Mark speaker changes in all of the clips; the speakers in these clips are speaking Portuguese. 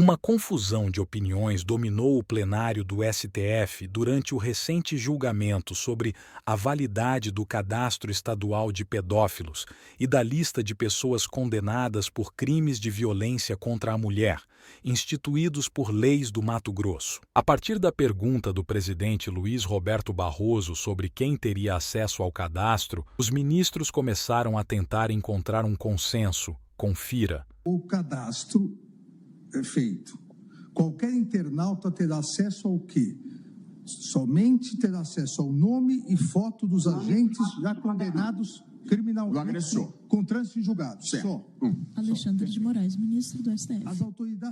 Speaker 1: Uma confusão de opiniões dominou o plenário do STF durante o recente julgamento sobre a validade do cadastro estadual de pedófilos e da lista de pessoas condenadas por crimes de violência contra a mulher, instituídos por leis do Mato Grosso. A partir da pergunta do presidente Luiz Roberto Barroso sobre quem teria acesso ao cadastro, os ministros começaram a tentar encontrar um consenso. Confira.
Speaker 2: O cadastro é feito. Qualquer internauta terá acesso ao quê? Somente terá acesso ao nome e foto dos agentes já condenados criminalmente
Speaker 3: do agressor,
Speaker 2: com trânsito em julgado.
Speaker 3: Só.
Speaker 4: Alexandre de Moraes, ministro do STF.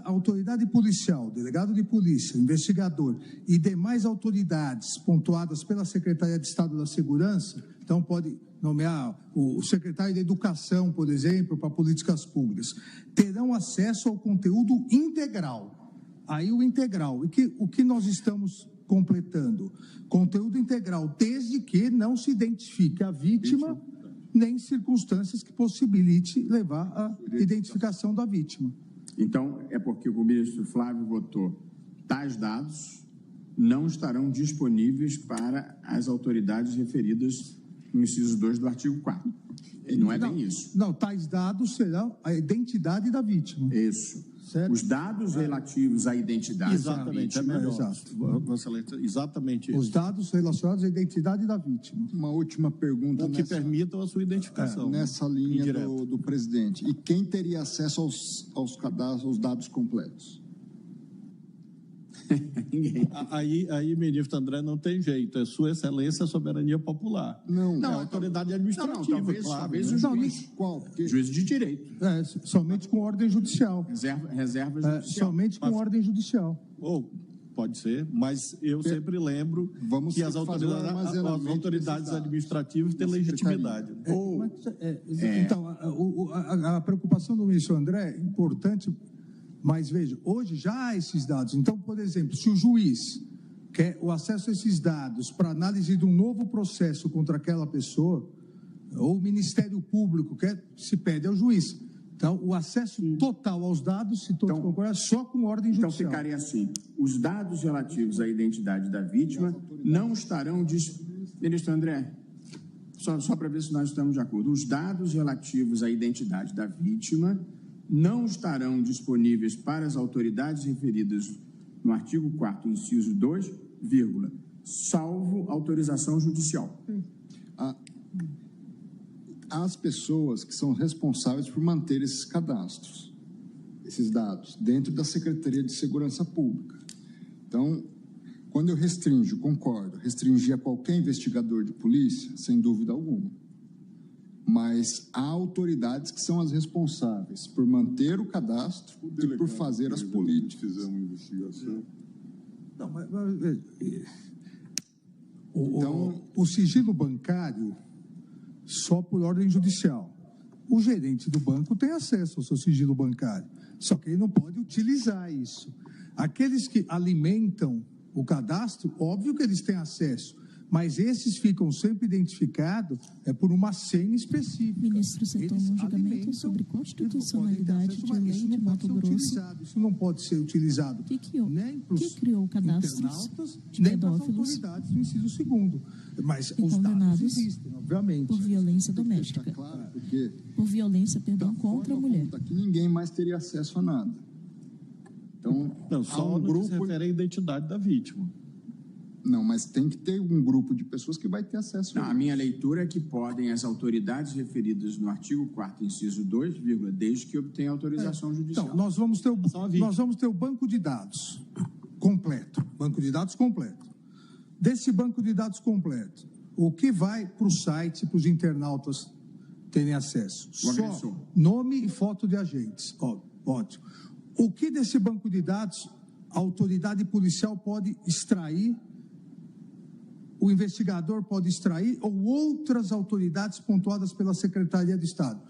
Speaker 2: A autoridade policial, delegado de polícia, investigador e demais autoridades pontuadas pela Secretaria de Estado da Segurança, então pode nomear o secretário de Educação, por exemplo, para políticas públicas, terão acesso ao conteúdo integral. Aí o integral. E o que nós estamos completando? Conteúdo integral, desde que não se identifique a vítima, nem circunstâncias que possibilite levar à identificação da vítima.
Speaker 3: Então, é porque o ministro Flávio votou, tais dados não estarão disponíveis para as autoridades referidas no inciso 2 do artigo 4º. Não é bem isso.
Speaker 2: Não, tais dados serão a identidade da vítima.
Speaker 3: Isso.
Speaker 2: Certo?
Speaker 3: Os dados relativos à identidade
Speaker 5: Exatamente,
Speaker 3: da vítima.
Speaker 5: é melhor.
Speaker 2: Exato.
Speaker 5: Vossa Excelência, exatamente
Speaker 2: Os
Speaker 5: isso.
Speaker 2: dados relacionados à identidade da vítima.
Speaker 6: Uma última pergunta
Speaker 5: O que permitam a sua identificação.
Speaker 6: nessa linha
Speaker 5: indireta.
Speaker 6: do presidente. E quem teria acesso aos cadastros, aos dados completos?
Speaker 3: Ninguém.
Speaker 5: Aí, ministro André, não tem jeito. É Sua Excelência a soberania popular.
Speaker 6: Não,
Speaker 5: É a autoridade administrativa,
Speaker 3: talvez,
Speaker 5: claro.
Speaker 3: talvez
Speaker 5: né?
Speaker 3: o
Speaker 2: Não,
Speaker 3: juiz.
Speaker 6: Qual? Porque
Speaker 3: Juiz de direito.
Speaker 2: Somente com ordem judicial.
Speaker 3: Reserva judicial.
Speaker 2: Somente com ordem judicial.
Speaker 5: Ou pode ser, mas eu sempre lembro
Speaker 6: Vamos
Speaker 5: que as
Speaker 6: fazer um armazenamento
Speaker 5: autoridades
Speaker 6: desses dados.
Speaker 5: administrativas têm
Speaker 6: Na
Speaker 5: legitimidade.
Speaker 2: Então, a preocupação do ministro André é importante, mas veja, hoje já há esses dados. Então, por exemplo, se o juiz quer o acesso a esses dados para análise de um novo processo contra aquela pessoa, ou o Ministério Público quer, se pede ao juiz. Então, o acesso total aos dados, se todos concordam, só com ordem
Speaker 3: Então
Speaker 2: judicial.
Speaker 3: ficaria assim: os dados relativos à identidade da vítima não estarão Ministro André, só para ver se nós estamos de acordo. Os dados relativos à identidade da vítima não estarão disponíveis para as autoridades referidas no artigo 4º, inciso 2, vírgula, salvo autorização judicial.
Speaker 6: as pessoas que são responsáveis por manter esses cadastros, esses dados, dentro da Secretaria de Segurança Pública. Então, quando eu restringo, concordo, restringir a qualquer investigador de polícia, sem dúvida alguma. Mas há autoridades que são as responsáveis por manter o cadastro e por fazer as políticas.
Speaker 7: Fizer uma investigação.
Speaker 2: Não, o sigilo bancário só por ordem judicial. O gerente do banco tem acesso ao seu sigilo bancário, só que ele não pode utilizar isso. Aqueles que alimentam o cadastro, óbvio que eles têm acesso, mas esses ficam sempre identificados por uma senha específica.
Speaker 4: Ministro, você tomou um julgamento sobre constitucionalidade de lei de Mato Grosso.
Speaker 2: Isso não pode ser utilizado
Speaker 4: Que
Speaker 2: nem para os
Speaker 4: criou cadastros
Speaker 2: internautas,
Speaker 4: de
Speaker 2: nem para as
Speaker 4: pedófilos
Speaker 2: autoridades do inciso segundo. Mas
Speaker 4: e
Speaker 2: os dados
Speaker 4: condenados
Speaker 2: existem, obviamente.
Speaker 4: por violência
Speaker 6: Está
Speaker 4: doméstica.
Speaker 6: claro, porque
Speaker 4: Por violência, perdão,
Speaker 6: da
Speaker 4: contra a
Speaker 6: forma
Speaker 4: mulher.
Speaker 6: como tá aqui, ninguém mais teria acesso a nada. Então,
Speaker 5: Não,
Speaker 6: há
Speaker 5: só
Speaker 6: um
Speaker 5: no que se
Speaker 6: grupo.
Speaker 5: refere à identidade da vítima.
Speaker 6: Não, mas tem que ter um grupo de pessoas que vai ter acesso
Speaker 3: Não,
Speaker 6: a
Speaker 3: a
Speaker 6: isso.
Speaker 3: minha leitura é que podem as autoridades referidas no artigo 4º, inciso 2, vírgula, desde que obtenha autorização judicial.
Speaker 2: Então, nós vamos ter
Speaker 5: Só a vítima.
Speaker 2: nós vamos ter o banco de dados completo. Banco de dados completo. Desse banco de dados completo, o que vai para o site, para os internautas terem acesso?
Speaker 3: O agressor.
Speaker 2: Só nome e foto de agentes. Ótimo. O que desse banco de dados a autoridade policial pode extrair, o investigador pode extrair, ou outras autoridades pontuadas pela Secretaria de Estado?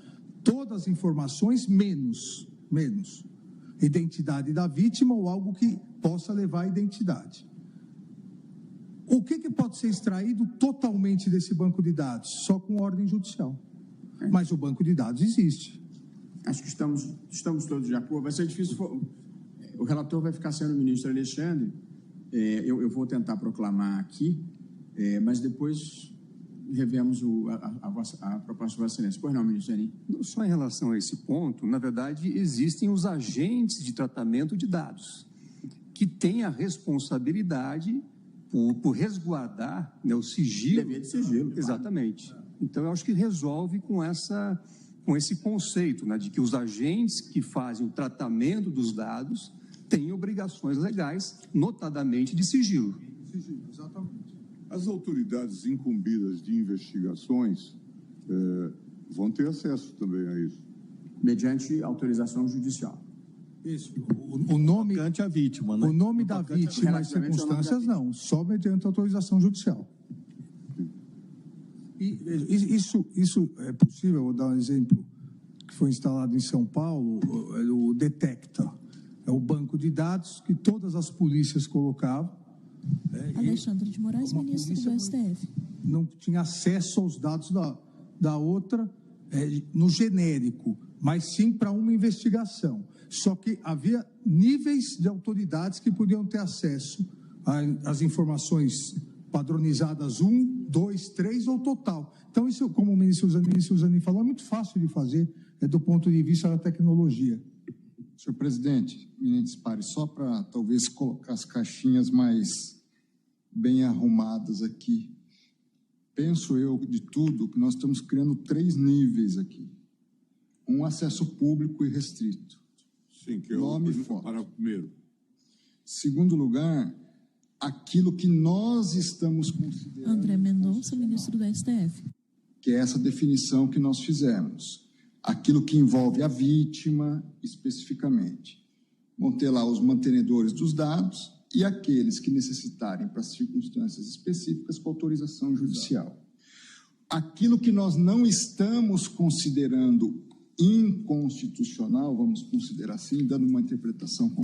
Speaker 2: Todas as informações, menos identidade da vítima ou algo que possa levar à identidade. O que pode ser extraído totalmente desse banco de dados? Só com ordem judicial. Mas o banco de dados existe.
Speaker 3: Acho que estamos todos de acordo. Vai ser difícil O relator vai ficar sendo o ministro Alexandre. Eu vou tentar proclamar aqui, mas depois revemos a proposta de Vossa Excelência. Pois não, ministro Zanin?
Speaker 7: Só em relação a esse ponto, na verdade, existem os agentes de tratamento de dados, que têm a responsabilidade por resguardar, né, o sigilo.
Speaker 3: Dever de sigilo.
Speaker 7: Exatamente. Então, eu acho que resolve com esse conceito, né, de que os agentes que fazem o tratamento dos dados têm obrigações legais, notadamente de sigilo.
Speaker 2: Exatamente.
Speaker 8: As autoridades incumbidas de investigações vão ter acesso também a isso.
Speaker 3: Mediante autorização judicial.
Speaker 2: Isso. O nome,
Speaker 5: Tocante à vítima, né?
Speaker 2: o nome da vítima e circunstâncias, não. Só mediante autorização judicial. E isso é possível. Vou dar um exemplo que foi instalado em São Paulo, o Detecta. É o banco de dados que todas as polícias colocavam.
Speaker 4: Alexandre de Moraes, ministro do STF.
Speaker 2: Não tinha acesso aos dados da outra no genérico, mas sim para uma investigação. Só que havia níveis de autoridades que podiam ter acesso às informações padronizadas 1, 2, 3 ou total. Então, isso, como o ministro Zanin falou, é muito fácil de fazer do ponto de vista da tecnologia.
Speaker 6: Senhor presidente, eminentes pares, só para talvez colocar as caixinhas mais bem arrumadas aqui. Penso eu, de tudo, que nós estamos criando 3 níveis aqui. Um acesso público e restrito.
Speaker 8: Sim, que é
Speaker 6: Nome
Speaker 8: o
Speaker 6: forte.
Speaker 8: para o primeiro.
Speaker 6: Segundo lugar, aquilo que nós estamos considerando...
Speaker 4: André Mendonça, ministro do STF.
Speaker 6: Que é essa definição que nós fizemos. Aquilo que envolve a vítima, especificamente. Vão ter lá os mantenedores dos dados e aqueles que necessitarem para circunstâncias específicas com autorização judicial. Aquilo que nós não estamos considerando inconstitucional, vamos considerar assim, dando uma interpretação com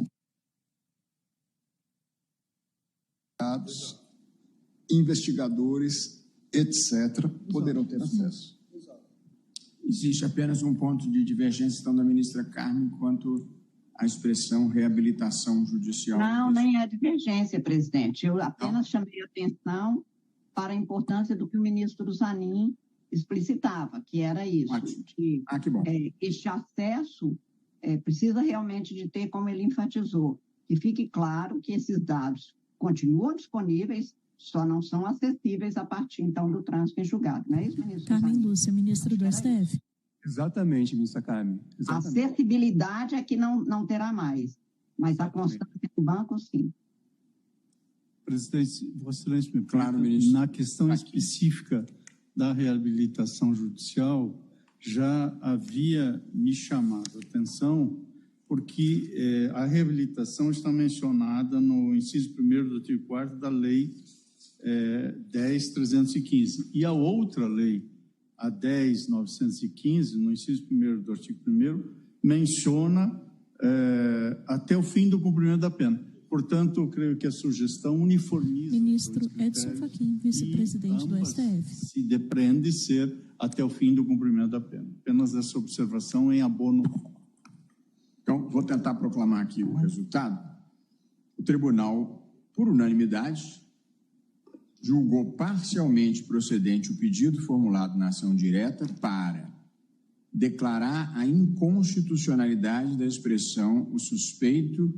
Speaker 6: dados, investigadores, etc., poderão ter acesso.
Speaker 3: Existe apenas um ponto de divergência, então, da ministra Carmen, quanto à expressão reabilitação judicial.
Speaker 9: Não, nem é divergência, presidente. Eu apenas chamei a atenção para a importância do que o ministro Zanin explicitava, que era isso.
Speaker 3: Ótimo.
Speaker 9: Que,
Speaker 3: que bom.
Speaker 9: este acesso precisa realmente de ter, como ele enfatizou, que fique claro que esses dados continuam disponíveis, só não são acessíveis a partir, então, do trânsito em julgado. Não é isso, ministro
Speaker 4: Carmen
Speaker 9: Zanin?
Speaker 4: Lúcia, ministro do STF.
Speaker 7: Exatamente, ministra Carmen.
Speaker 9: A
Speaker 7: Exatamente.
Speaker 9: acessibilidade é que não terá mais, mas a constância do banco, sim.
Speaker 10: Presidente, Vossa Excelência me permite,
Speaker 3: Claro, ministro.
Speaker 10: na questão específica da reabilitação judicial, já havia me chamado a atenção, porque a reabilitação está mencionada no inciso 1º do artigo 4º da Lei 10.315. E a outra lei, a 10.915, no inciso 1º do artigo 1º, menciona até o fim do cumprimento da pena. Portanto, eu creio que a sugestão uniformiza...
Speaker 4: Ministro Edson Fachin, vice-presidente do STF.
Speaker 10: Se depreende ser até o fim do cumprimento da pena. Apenas essa observação em abono.
Speaker 3: Então, vou tentar proclamar aqui o resultado. O tribunal, por unanimidade, julgou parcialmente procedente o pedido formulado na ação direta para declarar a inconstitucionalidade da expressão o suspeito,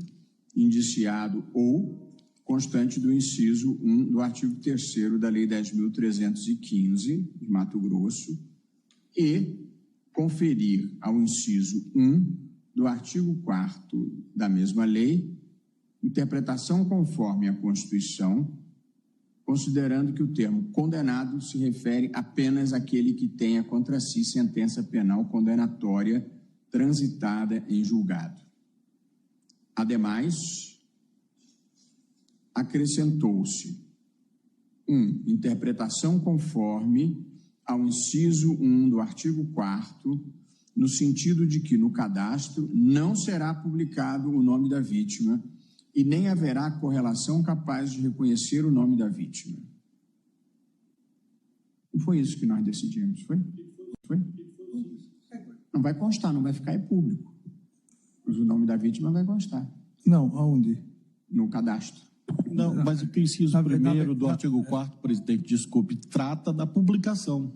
Speaker 3: indiciado ou constante do inciso 1 do artigo 3º da Lei 10.315, de Mato Grosso, e conferir ao inciso 1 do artigo 4º da mesma lei interpretação conforme a Constituição, considerando que o termo condenado se refere apenas àquele que tenha contra si sentença penal condenatória transitada em julgado. Ademais, acrescentou-se interpretação conforme ao inciso 1 do artigo 4º, no sentido de que no cadastro não será publicado o nome da vítima e nem haverá correlação capaz de reconhecer o nome da vítima. Não foi isso que nós decidimos, foi? Foi? Não vai constar, não vai ficar público. Mas o nome da vítima vai constar.
Speaker 2: Não, aonde?
Speaker 3: No cadastro.
Speaker 5: Não, mas o que o inciso 1º do artigo 4º, presidente, desculpe, trata da publicação.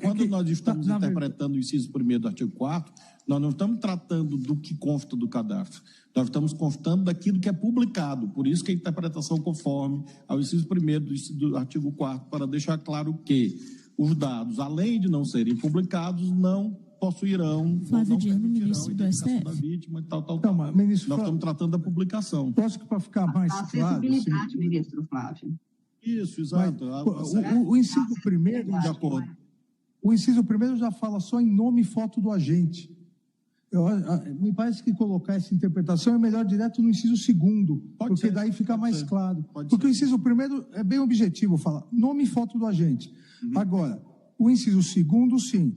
Speaker 5: Quando nós estamos interpretando o inciso 1º do artigo 4º, nós não estamos tratando do que consta do cadastro. Nós estamos constando daquilo que é publicado. Por isso que a interpretação conforme ao inciso 1º do artigo 4º, para deixar claro que os dados, além de não serem publicados, não possuirão,
Speaker 4: Flávio
Speaker 5: não
Speaker 4: Dino, ministro do STF.
Speaker 5: da vítima, tal.
Speaker 2: Não, ministro,
Speaker 5: nós estamos tratando da publicação.
Speaker 2: Posso que para ficar mais claro...
Speaker 9: Acessibilidade, ministro Flávio.
Speaker 5: Isso, exato.
Speaker 2: O inciso 1º...
Speaker 5: De acordo.
Speaker 2: O inciso 1º já fala só em nome e foto do agente. Me parece que colocar essa interpretação é melhor direto no inciso 2º, porque daí fica mais claro. Porque o inciso 1º é bem objetivo, fala nome e foto do agente. Agora, o inciso 2º, sim,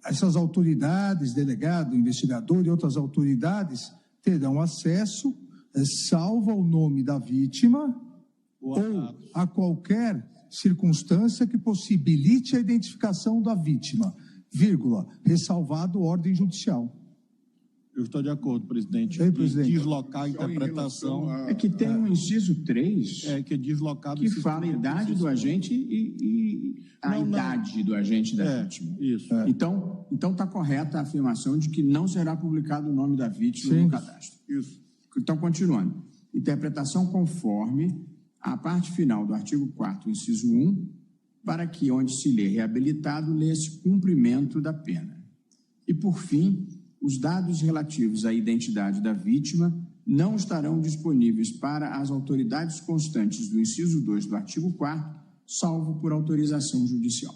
Speaker 2: essas autoridades, delegado, investigador e outras autoridades terão acesso, salvo o nome da vítima ou a qualquer circunstância que possibilite a identificação da vítima, vírgula, ressalvado ordem judicial.
Speaker 5: Eu estou de acordo, presidente.
Speaker 2: Ei, presidente.
Speaker 5: Deslocar a interpretação.
Speaker 3: É que tem um inciso 3
Speaker 5: que é deslocado
Speaker 3: que fala a idade do agente e a idade do agente da vítima.
Speaker 5: Isso.
Speaker 3: Então está correta a afirmação de que não será publicado o nome da vítima no cadastro.
Speaker 8: Isso.
Speaker 3: Então, continuando. Interpretação conforme a parte final do artigo 4º, inciso 1, para que, onde se lê reabilitado, lê-se cumprimento da pena. E, por fim, os dados relativos à identidade da vítima não estarão disponíveis para as autoridades constantes do inciso 2 do artigo 4º, salvo por autorização judicial.